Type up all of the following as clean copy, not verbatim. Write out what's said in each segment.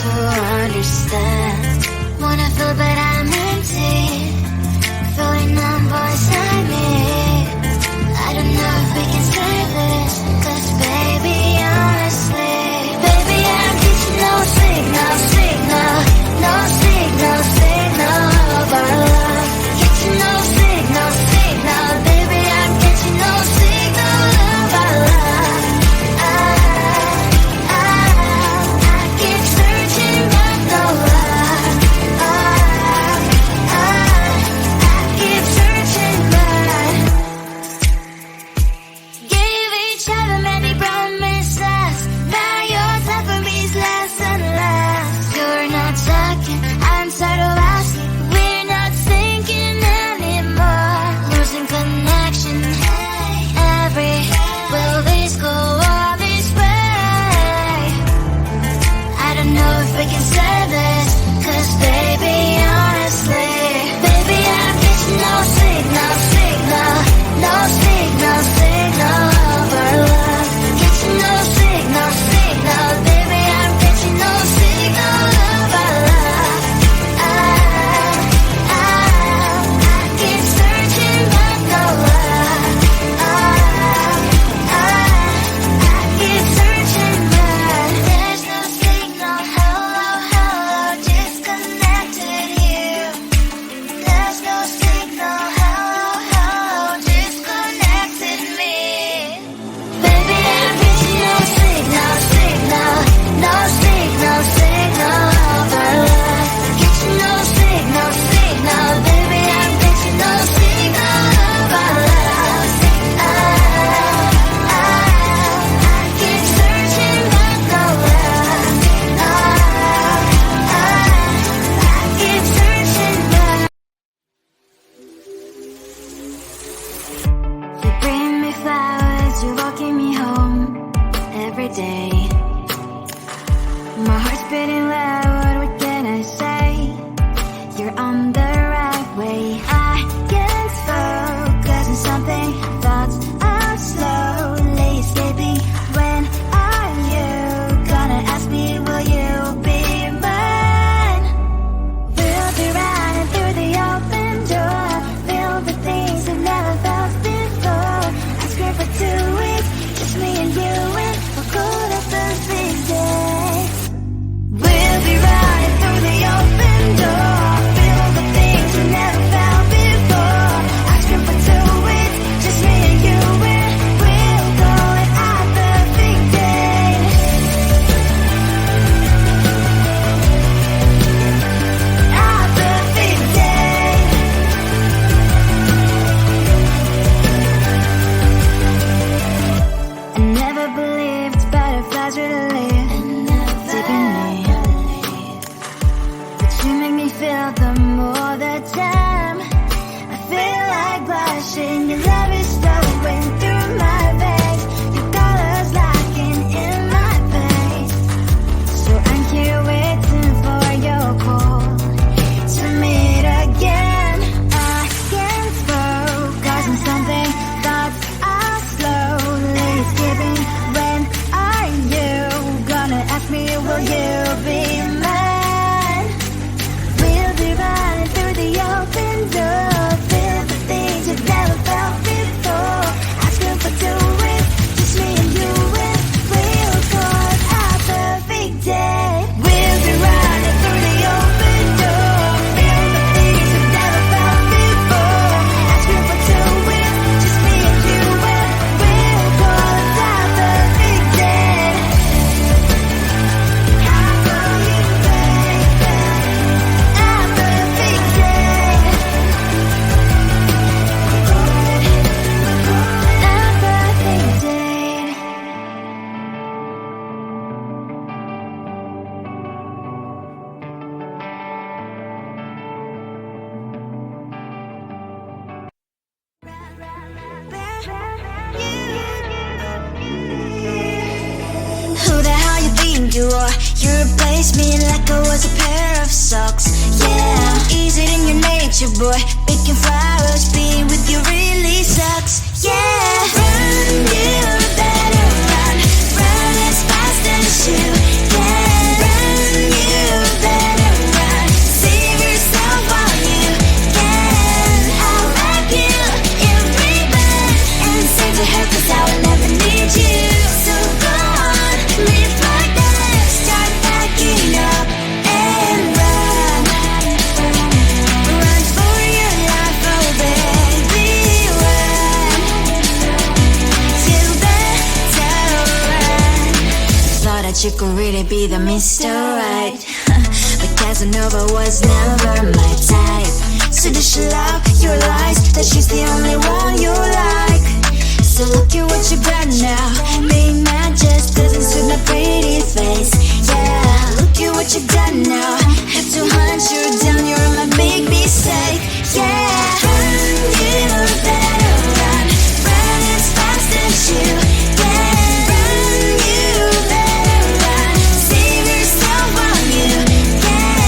to understand. Wanna feel but I'm empty, feeling numb inside me. I don't know if we can save this, 'cause baby, honestly, baby, I'm getting no signal, no signal of our love. Getting no signal, baby, I'm getting no signal of our love. I keep searching but no luck. I keep searching but gave each other many promises. Now your time for me is less and less. You're not talking, I'm tired of asking. We're not thinking anymore. Losing connection. Will this go all this way? I don't know if we can save this, 'cause baby, honestly, baby, I'm getting no signal, no signal of our love. Getting no signal, baby, I'm getting no signal of our love. I keep searching but no luck. I keep searching but there's no signal. Hello, disconnected here. There's no signal. Hello, disconnected me. Baby, I'm getting no signal, no signal of our love. Getting no signal, baby, I'm getting no signal of our love. I keep searching but no luck. I keep searching but you bring me flowers, you're walking me home every day. My heart's beating loud, what can I say? You're on the right way. I can't focus on something, thoughts are slowly escaping. When are you gonna ask me, will you be mine? We'll be running through the open door, feel the things I've never felt before. I scream for 2 weeks, just me and you in a cold of perfect day. We'll be running through the open door, feel the things we never felt before. I scream for 2 weeks, just me and you in, we'll go at our perfect day. Our perfect day. I never believed butterflies really live deep in me, but you make me feel them all the time. I feel like blushing, your love is flowing through my veins, your colors locking in my face. So I'm here waiting for your call to meet again. I can't focus on something, thoughts are slowly escaping. When are you gonna ask me, will you be mine? We'll be running through the open door, feel the things you've never felt before. Asking for 2 weeks, just me and you in, we'll call it our perfect day. We'll be running through the open door, feel the things you've never felt before. Asking for 2 weeks, just me and you in, we'll call it our perfect day. How will you make our perfect day? Our perfect day. Who the hell you think you are? You replaced me like I was a pair of socks. Yeah, is it in your nature, boy? Picking flowers, being with you really sucks. Yeah, run, you better run, run as fast as you can. Run, you could really be the Mr. Right. But Casanova was never my type. So does she love your lies, that she's the only one you like? So look at what you got now. Being mad just doesn't suit my pretty face. Yeah, look at what you got now. Have to hunt you down, you're my big mistake. Yeah, run, you better run. Run as fast as you can. Run, you better run. Save yourself while you can.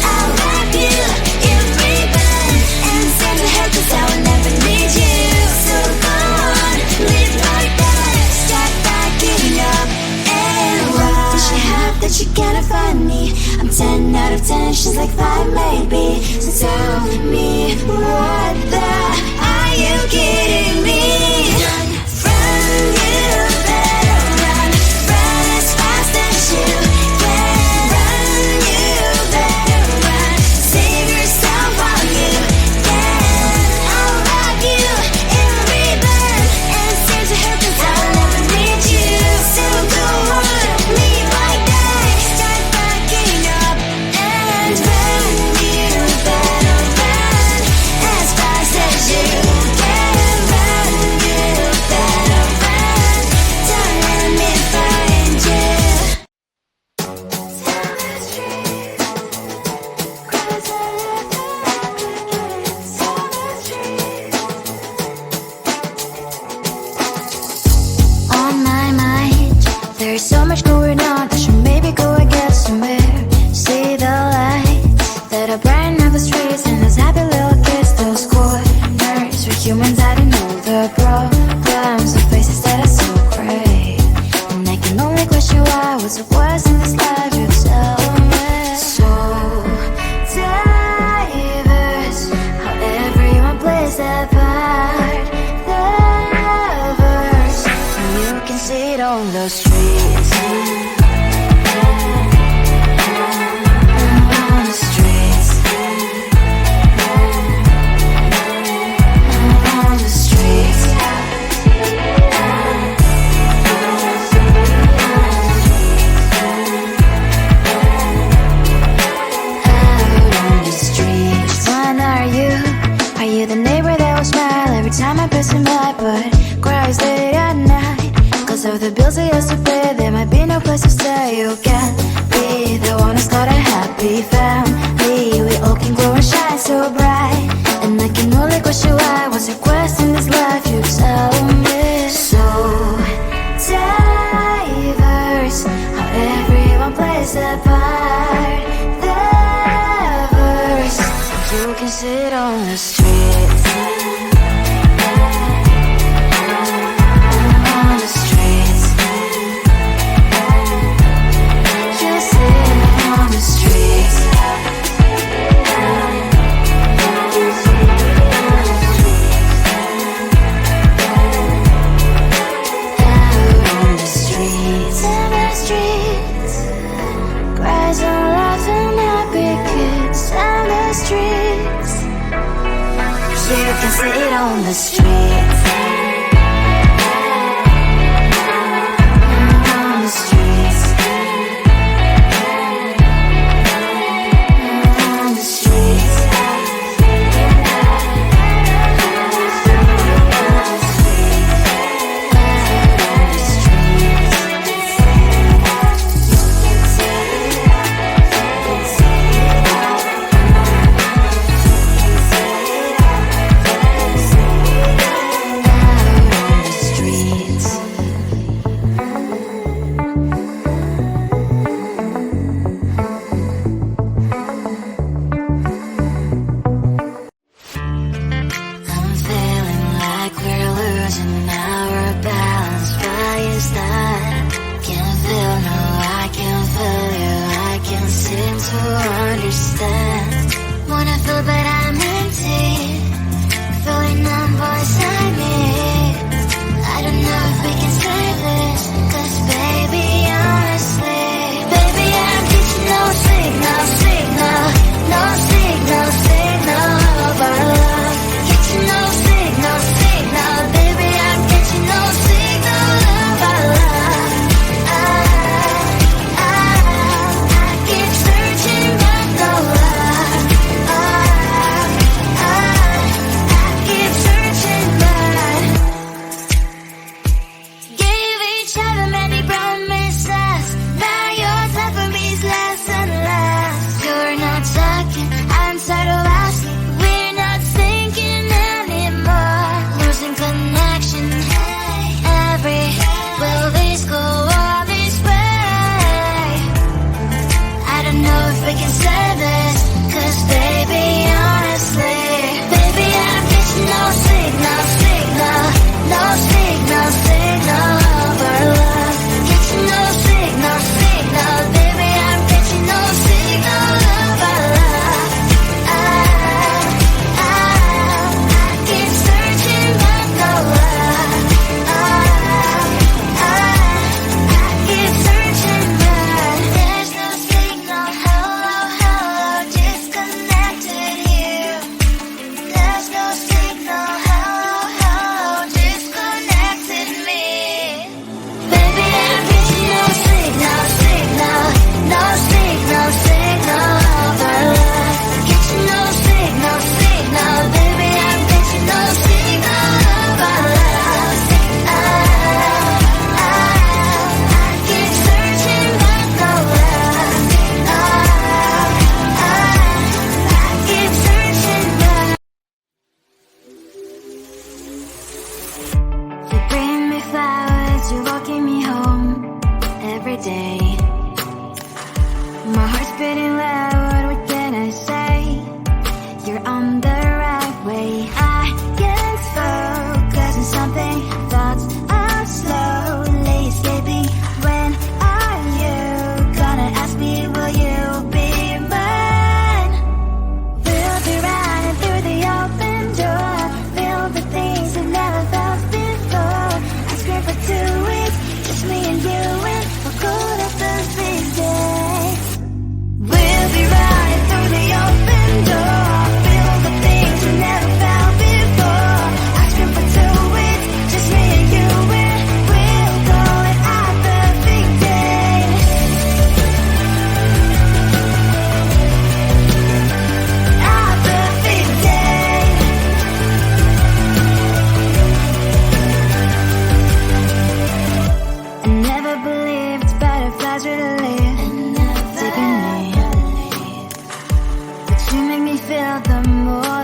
I'll wrap you in ribbon and send to hell, 'cause I will never need you. So go on, live like that. Start backing up and run. Does she have that she can't find me? I'm 10 out of 10, she's like 5 maybe. So tell me, what the, are you kidding me? Run, you better run. Run as fast as you can. Run, you better run. Save yourself while you can. I'll wrap you in ribbon and send to her, 'cause I'll never need you. So go on, leave like that. Start backing up and run. You better run as fast as you can. Run, you better run. Don't let me find you. On my mind, there's so much going on. I should maybe go and get somewhere. See the lights that are brighten up the streets, and those happy little kids, those corners where humans I don't know the problems, the faces that are so great. And I can only question why was it worse in this life. You tell me. So diverse, how everyone plays their part. Lovers, you can see it on the streets. On the streets. On the streets. Out on the streets. When are you? Are you the neighbor that will smile every time I pass him by, but cries late at night? 'Cause of the bills I used to pay, there might be no place to stay. You can't be the one who's got a happy family. We all can grow and shine so bright. And I can only question why was your quest in this life. You tell me. So diverse, how everyone plays their part. Lovers, you can sit on the streets. On the streets. You sit on the streets. Out on the streets. In the streets. Cries and laughing happy kids. On the streets. You can sit on the streets. On the streets. On the streets.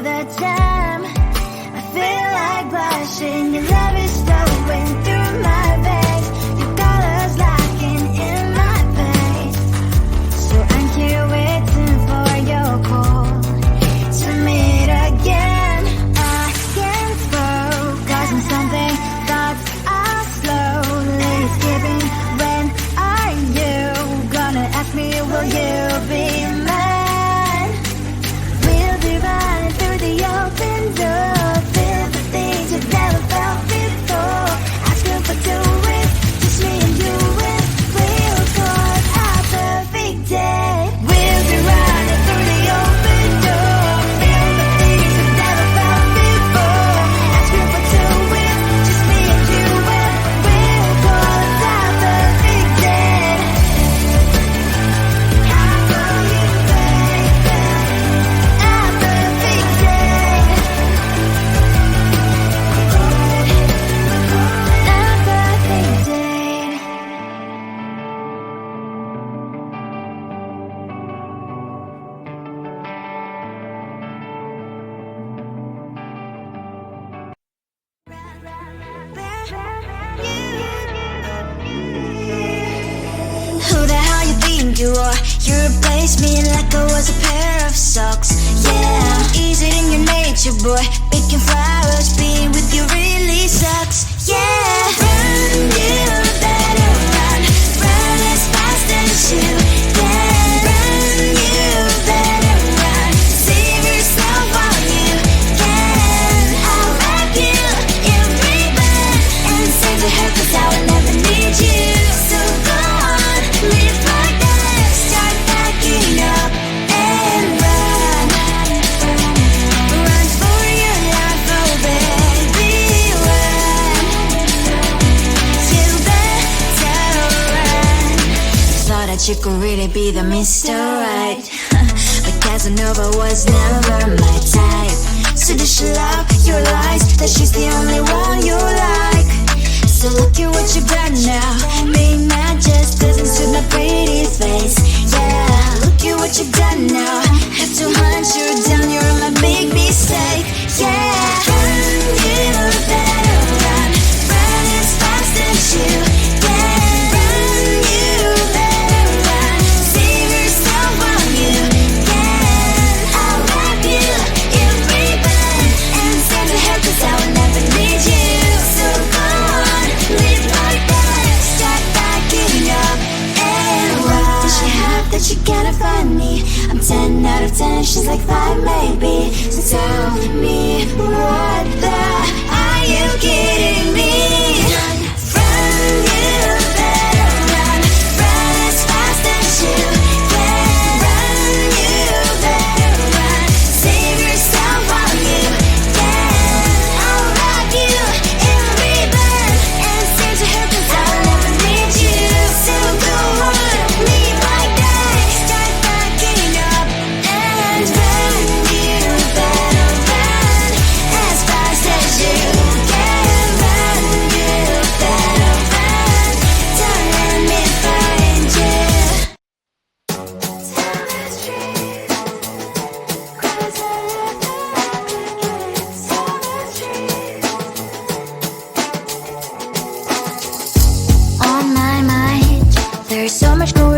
more the time. I feel like blushing. Your love is flowing through my veins. Your colors locking in my face. So I'm here waiting for your call to meet again. I can't focus on something. Thoughts are slowly skipping. When are you gonna ask me, will you be mine? We'll be running through the open door. Feel the things you've never felt before. Asking for two it, just me and you and we'll call it our perfect day. We'll be running through the open door. Feel the things you've never felt before. Asking for two it, just me and you and we'll call it our perfect day. I call you baby, our perfect day. Our perfect day. Who the hell you think you are? You replaced me like I was a pair of socks. Yeah, is it in your nature, boy? Picking flowers, being with you really sucks. Yeah, run, you better run. Run as fast as you can. Run, you better run. Save yourself while you can. I'll wrap you in ribbon and send to her 'cause I will never need you. So go on, live like that. Start backing up and run. Run for your life, oh baby, run. You better run. Thought that you could really be the Mr. Right. But Casanova was never my type. So does she love your lies? That she's the only one you like. So look at what you've done now. Being mad just doesn't suit my pretty face. Yeah, look at what you've done now. Have to hunt you down, you're my big mistake. Yeah, run, you better run. Run as fast as you can. Run, you better run. Save yourself while you can. I'll wrap you in ribbon and send to her 'cause I will never need you. So go on, live like that. Start backing up and run. What does she have that you can't find me? I'm 10 out of 10, she's like 5 maybe. So tell me, what the are you kidding me? Run, you better run. Run as fast as you can. Run, you better run. Save yourself while you can. I'll wrap you in ribbon and send to her 'cause I will never need you. So go on, live like that. Start backing up and run. You better run as fast as you can. Run, you better run. Don't let me find you. Tell the truth, 'cause I love complicated. Tell the truth. On my mind, there's so much going